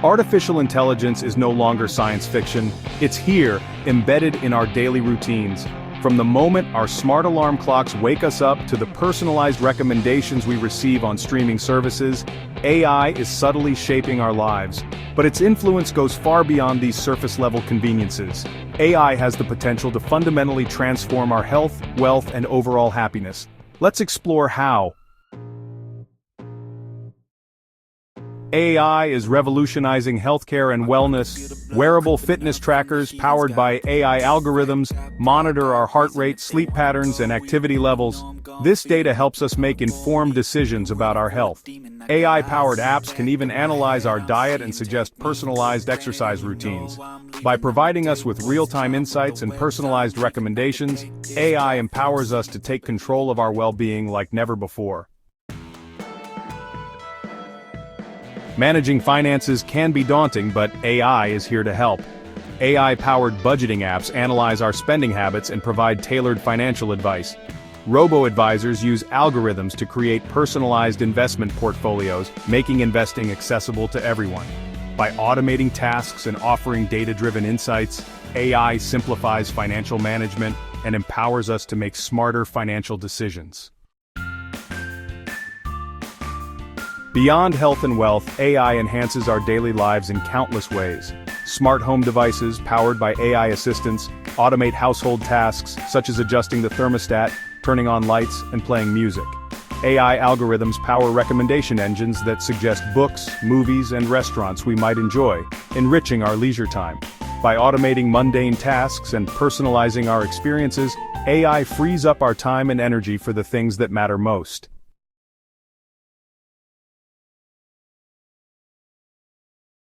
Artificial intelligence is no longer science fiction, it's here, embedded in our daily routines. From the moment our smart alarm clocks wake us up to the personalized recommendations we receive on streaming services, AI is subtly shaping our lives. But its influence goes far beyond these surface-level conveniences. AI has the potential to fundamentally transform our health, wealth, and overall happiness. Let's explore how. AI is revolutionizing healthcare and wellness. Wearable fitness trackers powered by AI algorithms monitor our heart rate, sleep patterns, and activity levels. This data helps us make informed decisions about our health. AI-powered apps can even analyze our diet and suggest personalized exercise routines. By providing us with real-time insights and personalized recommendations, AI empowers us to take control of our well-being like never before. Managing finances can be daunting, but AI is here to help. AI-powered budgeting apps analyze our spending habits and provide tailored financial advice. Robo-advisors use algorithms to create personalized investment portfolios, making investing accessible to everyone. By automating tasks and offering data-driven insights, AI simplifies financial management and empowers us to make smarter financial decisions. Beyond health and wealth, AI enhances our daily lives in countless ways. Smart home devices, powered by AI assistants, automate household tasks, such as adjusting the thermostat, turning on lights, and playing music. AI algorithms power recommendation engines that suggest books, movies, and restaurants we might enjoy, enriching our leisure time. By automating mundane tasks and personalizing our experiences, AI frees up our time and energy for the things that matter most.